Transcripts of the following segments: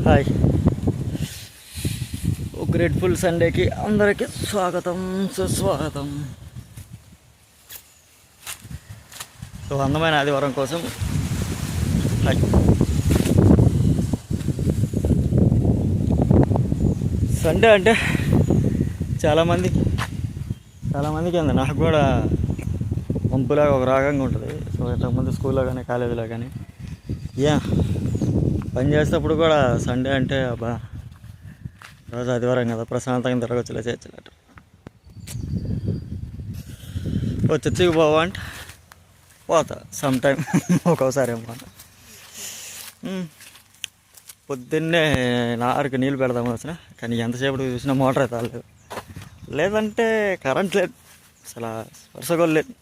Hi, ఓ grateful సండేకి అందరికీ స్వాగతం సుస్వాగతం. సో అందమైన ఆదివారం కోసం హాయ్. సండే అంటే చాలామందికి అండి, నాకు కూడా వంపులాగా ఒక రాగంగా ఉంటుంది. సో ఇంతకుముందు స్కూల్లో కానీ కాలేజీలో కానీ పని చేసేటప్పుడు కూడా సండే అంటే అబ్బా రోజు ఆదివారం కదా, ప్రశాంతంగా తిరగచ్చులే చేయొచ్చులట. ఓ చర్చికి పోవా అంటే పోతా సమ్ టైం ఒక్కోసారి ఏమో. పొద్దున్నే నారుకు నీళ్ళు పెడదామని వచ్చిన, కానీ ఎంతసేపు చూసినా మోటార్ అయితే రాలేదు. లేదంటే కరెంట్ లేదు, అసలు వరుసగా లేదు.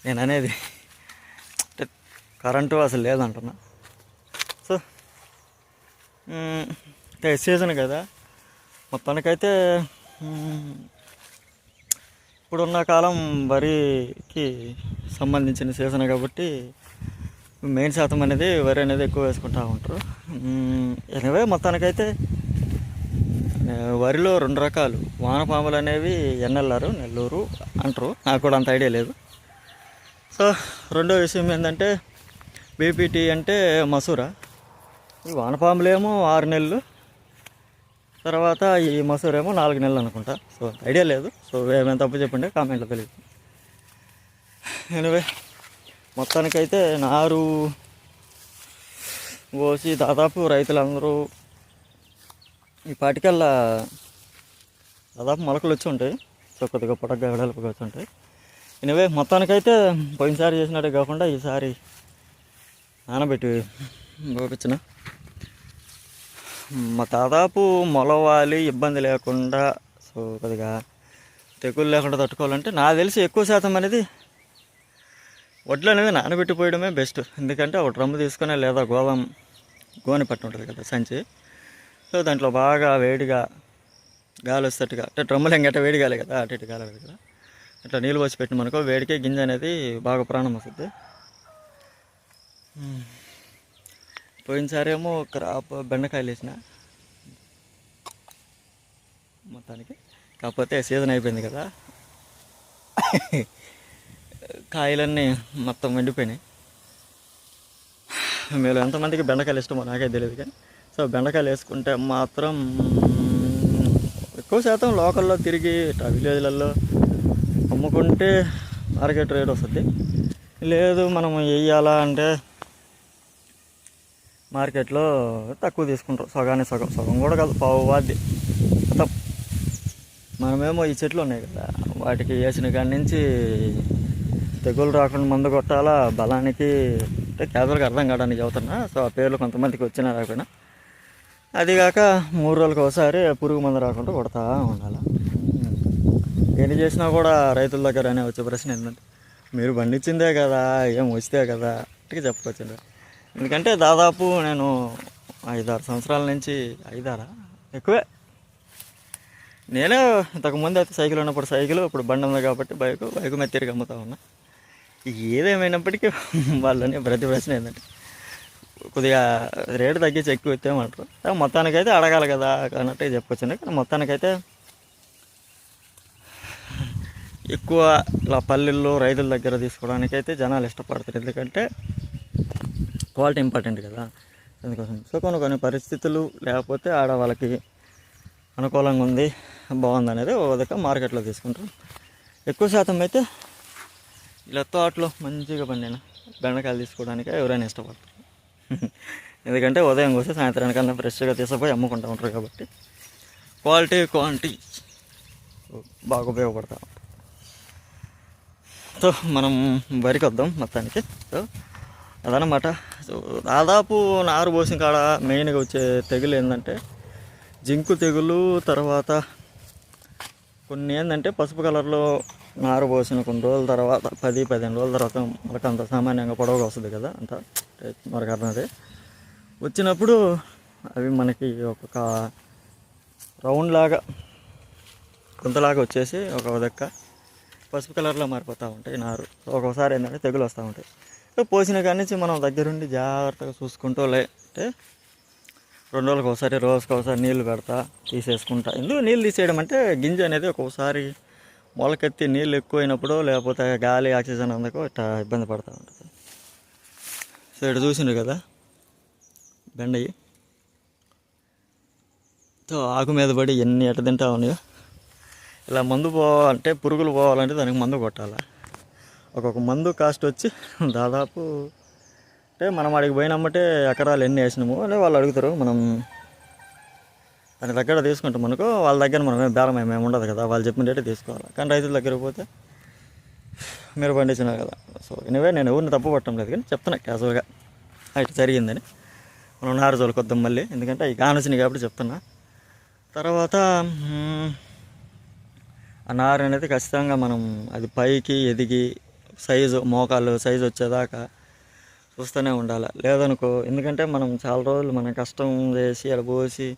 నేను అనేది కరెంటు అసలు లేదంటున్నా. సో సీజన్ కదా మొత్తానికైతే. ఇప్పుడున్న కాలం వరికి సంబంధించిన సీజన్ కాబట్టి మెయిన్ శాతం అనేది వరి అనేది ఎక్కువ వేసుకుంటూ ఉంటారు. ఎనివే మొత్తానికైతే వరిలో 2 రకాలు వానపాములు అనేవి ఎన్ఎల్ఆర్ నెల్లూరు అంటారు, నాకు కూడా అంత ఐడియా లేదు. సో రెండో విషయం ఏంటంటే బీపీటీ అంటే మసూరా. ఈ వానపాములేమో 6 నెలలు, తర్వాత ఈ మసూరేమో 4 నెలలు అనుకుంటా. సో ఐడియా లేదు. సో ఏమైనా తప్పు చెప్పండి కామెంట్లో తెలియదు. ఎనివే మొత్తానికైతే నారు పోసి దాదాపు రైతులందరూ ఈ పాటికల్లా దాదాపు మొలకలు వచ్చి ఉంటాయి. సో కొద్దిగా పొడగ్గా వెడల్పుగా వచ్చి ఉంటాయి. ఎనివే మొత్తానికైతే పోయినసారి చేసినట్టే కాకుండా ఈసారి నానబెట్టి పోపించిన దాదాపు మొలవాలి ఇబ్బంది లేకుండా. సో కొద్దిగా తెగులు లేకుండా తట్టుకోవాలంటే నాకు తెలిసి ఎక్కువ శాతం అనేది వడ్లు అనేది నానబెట్టిపోయడమే బెస్ట్. ఎందుకంటే ఒక డ్రమ్ము తీసుకునే లేదా గోనె పట్టు ఉంటుంది కదా సంచి, సో దాంట్లో బాగా వేడిగా గాలి వస్తట్టుగా, అంటే డ్రమ్ములు ఎంగట వేడి గాలి కదా, అటు ఇటు గాలి కదా, అట్లా నీళ్ళు పోసి పెట్టినమనుకో వేడికే గింజ అనేది బాగా ప్రాణం వస్తుంది. పోయినసారి ఏమో క్రాప్ బెండకాయలు వేసిన మొత్తానికి, కాకపోతే సీజన్ అయిపోయింది కదా, కాయలన్నీ మొత్తం ఎండిపోయినాయి. మీరు ఎంతమందికి బెండకాయలు ఇష్టమో నాకే తెలియదు కానీ, సో బెండకాయలు వేసుకుంటే మాత్రం ఎక్కువ శాతం లోకల్లో తిరిగి విలేజ్లలో అమ్ముకుంటే మార్కెట్ రేట్ వస్తుంది. లేదు మనం వేయాలా అంటే మార్కెట్లో తక్కువ తీసుకుంటారు, సగం కూడా కాదు, పావు వాద్ది మొత్తం. మనమేమో ఈ చెట్లు ఉన్నాయి కదా, వాటికి వేసిన కాడి నుంచి తెగులు రాకుండా మందు కొట్టాలా బలానికి, అంటే క్యాజువల్గా అర్థం కావడానికి చదువుతున్నా. సో ఆ పేర్లు కొంతమందికి వచ్చినా రాకపోయినా, అదిగాక 3 రోజులకు ఒకసారి పురుగు మందు రాకుండా కొడతా ఉండాలి. ఎన్ని చేసినా కూడా రైతుల దగ్గర అనే వచ్చే ప్రశ్న ఏంటంటే, మీరు పండించిందే కదా, ఏం వస్తే కదా అంటే చెప్పుకొచ్చింది. ఎందుకంటే దాదాపు నేను 5-6 సంవత్సరాల నుంచి, 5-6 ఎక్కువే, నేనే ఇంతకుముందు అయితే సైకిల్ ఉన్నప్పుడు సైకిల్, ఇప్పుడు బండి ఉంది కాబట్టి బైక్ మీద తిరిగి అమ్ముతా ఉన్నా. ఏదేమైనప్పటికీ వాళ్ళని ప్రతి ప్రశ్న ఏంటంటే కొద్దిగా రేటు తగ్గించి ఎక్కువ ఇస్తామంటారు. మొత్తానికైతే అడగాలి కదా అన్నట్టు చెప్పుకొచ్చింది. కానీ మొత్తానికైతే ఎక్కువ ఇలా పల్లెల్లో రైతుల దగ్గర తీసుకోవడానికైతే జనాలు ఇష్టపడతారు, ఎందుకంటే క్వాలిటీ ఇంపార్టెంట్ కదా, అందుకోసం. సో కొన్ని పరిస్థితులు లేకపోతే వాళ్ళకి అనుకూలంగా ఉంది, బాగుంది అనేది ఒక మార్కెట్లో తీసుకుంటారు. ఎక్కువ శాతం అయితే ఇలా తోటలో మంచిగా పండిన బెండకాయలు తీసుకోవడానికి ఎవరైనా ఇష్టపడతారు. ఎందుకంటే ఉదయం కోసి సాయంత్రానికన్నా ఫ్రెష్గా తీసుకుపోయి అమ్ముకుంటూ ఉంటారు కాబట్టి క్వాలిటీ క్వాంటిటీ బాగా ఉపయోగపడతాం. సో మనం వరికి వద్దాం మొత్తానికి. సో అదనమాట. సో దాదాపు నారు పోసిన కాడ మెయిన్గా వచ్చే తెగులు ఏంటంటే జింకు తెగులు, తర్వాత కొన్ని ఏంటంటే పసుపు కలర్లో నారు పోసిన కొన్ని రోజుల తర్వాత 10-15 రోజుల తర్వాత మనకు అంత సామాన్యంగా పొడవుగా వస్తుంది కదా, అంత మనకు అర్థమది వచ్చినప్పుడు అవి మనకి ఒక రౌండ్ లాగా గుంతలాగా వచ్చేసి ఒక దక్క పసుపు కలర్లో మారిపోతూ ఉంటాయి నారు. ఒక్కోసారి ఏంటంటే తెగులు వస్తూ ఉంటాయి. పోసిన కాడి నుంచి మనం దగ్గరుండి జాగ్రత్తగా చూసుకుంటూ అంటే 2 రోజులకు ఒకసారి రోజుకి ఒకసారి నీళ్ళు పెడతా తీసేసుకుంటా. ఎందుకు నీళ్ళు తీసేయడం అంటే గింజ అనేది ఒక్కొక్కసారి మొలకెత్తి నీళ్ళు ఎక్కువైనప్పుడు లేకపోతే గాలి ఆక్సిజన్ అందకో ఇట్లా ఇబ్బంది పడుతూ ఉంటుంది. సో ఇక్కడ చూసిండ్రు కదా బెండయి, సో ఆకు మీద పడి ఎన్ని ఎట్ట తింటా ఉన్నాయో. ఇలా మందు పోవాలంటే పురుగులు పోవాలంటే దానికి మందు కొట్టాలి. ఒక్కొక్క మందు కాస్ట్ వచ్చి దాదాపు అంటే మనం అడిగి పోయినమ్మంటే ఎకరాలు ఎన్ని వేసినాము అని వాళ్ళు అడుగుతారు. మనం దాని దగ్గర తీసుకుంటాం అనుకో, వాళ్ళ దగ్గర మనం బేరం ఏమేమి ఉండదు కదా, వాళ్ళు చెప్పిన రేటే తీసుకోవాలి. కానీ రైతుల దగ్గరికి పోతే మీరు పండించినారు కదా. సో ఎనివే నేను ఎవరిని తప్పు పట్టడం లేదు, కానీ చెప్తున్నా క్యాజువల్గా ఇటు జరిగిందని. మనం నారు చోలుకొద్దాం మళ్ళీ, ఎందుకంటే అవి కానొచ్చినాయి కాబట్టి చెప్తున్నా. తర్వాత ఆ నారు అనేది ఖచ్చితంగా మనం అది పైకి ఎదిగి సైజు మోకాలు సైజు వచ్చేదాకా చూస్తూనే ఉండాలి. లేదనుకో, ఎందుకంటే మనం చాలా రోజులు మనం కష్టం చేసి అక్కడ పోసి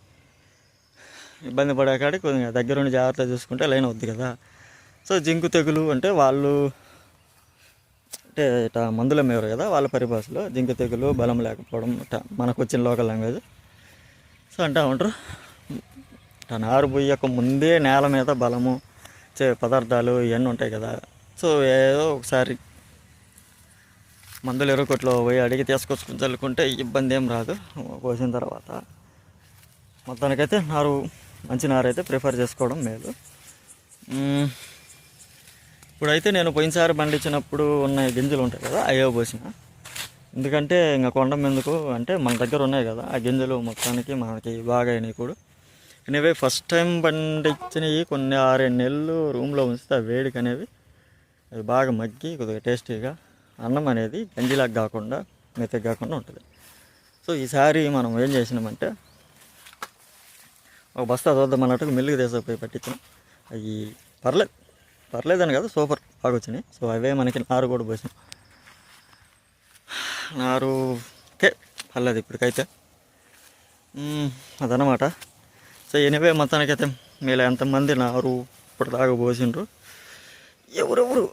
ఇబ్బంది పడే కాడికి కొద్దిగా దగ్గరుండి జాగ్రత్తగా చూసుకుంటే లైన్ అవుద్ది కదా. సో జింకు తెగులు అంటే వాళ్ళు అంటే ఇట్లా మందులు అమ్మేవారు కదా, వాళ్ళ పరిభాషలో జింకు తెగులు, బలం లేకపోవడం ఇట్లా మనకు వచ్చిన లోకల్ లాంగ్వేజ్. సో అంటూ ఉంటారు. ఇట్లా నారు పోయక ముందే నేల మీద బలము పదార్థాలు ఇవన్నీ ఉంటాయి కదా. సో ఏదో ఒకసారి మందులు ఎరుకొట్లో పోయి అడిగి తీసుకొచ్చుకుని చల్లుకుంటే ఇబ్బంది ఏం రాదు. పోసిన తర్వాత మొత్తానికైతే నారు మంచి నారు అయితే ప్రిఫర్ చేసుకోవడం మేలు. ఇప్పుడైతే నేను పోయినసారి పండించినప్పుడు ఉన్న గింజలు ఉంటాయి కదా, అయ్యో పోసిన. ఎందుకంటే ఇంకా కొండం ఎందుకు అంటే మన దగ్గర ఉన్నాయి కదా ఆ గింజలు, మొత్తానికి మనకి బాగా అయినాయి కూడా. అనేవి ఫస్ట్ టైం పండించినవి కొన్ని 6 నెలలు రూమ్లో ఉంచితే ఆ వేడికి అనేవి అవి బాగా మగ్గి కొద్దిగా టేస్టీగా అన్నం అనేది గంజిలాగా కాకుండా మెత్తగా కాకుండా ఉంటుంది. సో ఈసారి మనం ఏం చేసినామంటే ఒక బస్తా చూద్దాం అన్నట్టుగా మిల్లుకి తీసుకుపోయి పట్టించాం. అవి పర్లేదని కదా, సూపర్ బాగా వచ్చినాయి. సో అవే మనకి నారు కూడా పోసినాం. నారు ఓకే పర్లేదు ఇప్పటికైతే, అదనమాట. సో ఎనివే మొత్తానికైతే మీరు ఎంతమంది నారు ఇప్పుడు దాకా పోసిండ్రు, ఎవరెవరు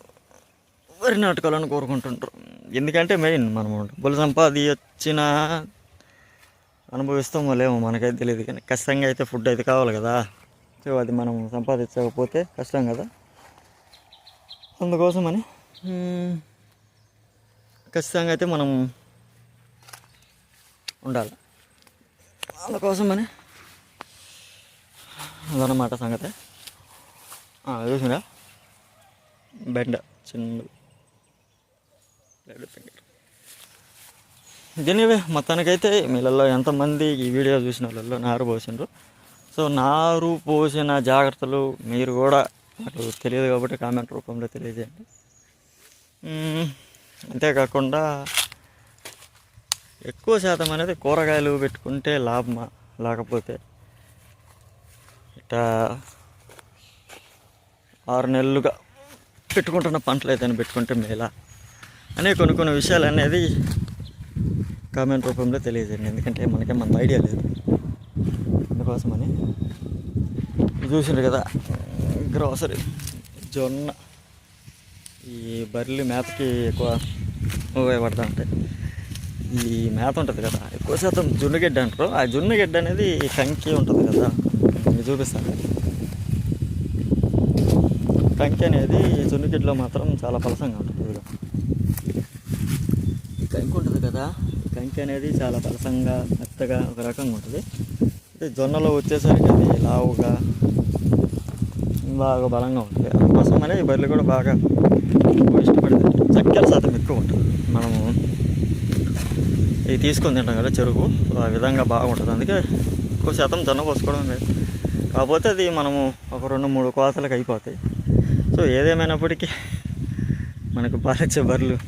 వరి నాటుకోవాలని కోరుకుంటుంటారు. ఎందుకంటే మెయిన్ మనం డబ్బులు సంపాదించిన అనుభవిస్తామో లేమో మనకైతే తెలియదు, కానీ ఖచ్చితంగా అయితే ఫుడ్ అయితే కావాలి కదా. సో అది మనం సంపాదించకపోతే కష్టం కదా. అందుకోసమని ఖచ్చితంగా అయితే మనం ఉండాలి. అందుకోసమని అదన్నమాట సంగతి. చూసినా బెండ చిన్న దీనివే మొత్తానికైతే మీళ్ళల్లో ఎంతమంది ఈ వీడియో చూసిన వాళ్ళల్లో నారు పోసిండ్రు. సో నారు పోసిన జాగ్రత్తలు మీరు కూడా నాకు తెలియదు కాబట్టి కామెంట్ రూపంలో తెలియజేయండి. అంతేకాకుండా ఎక్కువ శాతం అనేది కూరగాయలు పెట్టుకుంటే లాభమా, లేకపోతే ఇట్లా 6 నెలలుగా పెట్టుకుంటున్న పంటలు అయితే పెట్టుకుంటే మేలా అనే కొన్ని విషయాలు అనేది కామెంట్ రూపంలో తెలియజేయండి. ఎందుకంటే మనకేమంత ఐడియా లేదు, అందుకోసమని. చూసిండ్రు కదా గ్రోసరీ జొన్న, ఈ బర్రెలు మేతకి ఎక్కువ ఉపయోగపడతా ఉంటాయి. ఈ మేత ఉంటుంది కదా, ఎక్కువ శాతం జున్నుగడ్డ అంటారు. ఆ జున్నుగడ్డ అనేది కంకి ఉంటుంది కదా, చూపిస్తాను. కంకి అనేది జున్నుగడ్డలో మాత్రం చాలా పలసంగా ఉంటుంది. ఈ కంకి ఉంటుంది కదా, ఈ కంకి అనేది చాలా పలసంగా మెత్తగా ఒక రకంగా ఉంటుంది. అయితే జొన్నలో వచ్చేసరికి అది లావుగా బాగా బలంగా ఉంటుంది. అందుకోసమనే ఈ బర్రెలు కూడా బాగా ఇష్టపడుతుంది. చక్కెర శాతం ఎక్కువ ఉంటుంది. మనము ఇది తీసుకొని తింటాం కదా చెరుకు, ఆ విధంగా బాగుంటుంది. అందుకే ఎక్కువ శాతం జొన్న పోసుకోవడం లేదు. కాకపోతే అది మనము ఒక 2-3 కోతలకు అయిపోతాయి. సో ఏదేమైనప్పటికీ మనకు పాలిచ్చే బర్రెలు,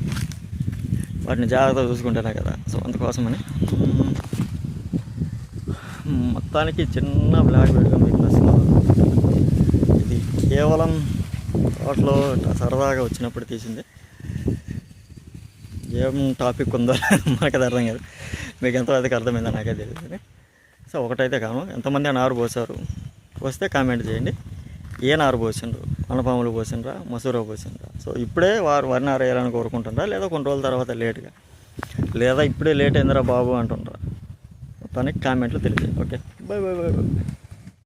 వాటిని జాగ్రత్తగా చూసుకుంటేనే కదా. సో అందుకోసమని మొత్తానికి చిన్న బ్లాగ్ వీడియో మీకు నచ్చింది. ఇది కేవలం తోటలో సరదాగా వచ్చినప్పుడు తీసింది. ఏం టాపిక్ ఉందో మనకది అర్థం కాదు, మీకు ఎంతవరకు అర్థమైందో నాకే తెలియదు. కానీ సో ఒకటైతే కాను, ఎంతమంది నారు పోసారు పోస్తే కామెంట్ చేయండి. ఏ నారు పోసిండ్రు, అనపాములు పోసిండ్రా, మసూర పోసిండ్రా. సో ఇప్పుడే వరి నారు వేయాలని కోరుకుంటుండ్రా, లేదా కొన్ని రోజుల తర్వాత లేట్గా, లేదా ఇప్పుడే లేట్ అయిందిరా బాబు అంటుండ్రా. మొత్తానికి కామెంట్లు తెలియజేయండి. Okay, bye bye bye bye.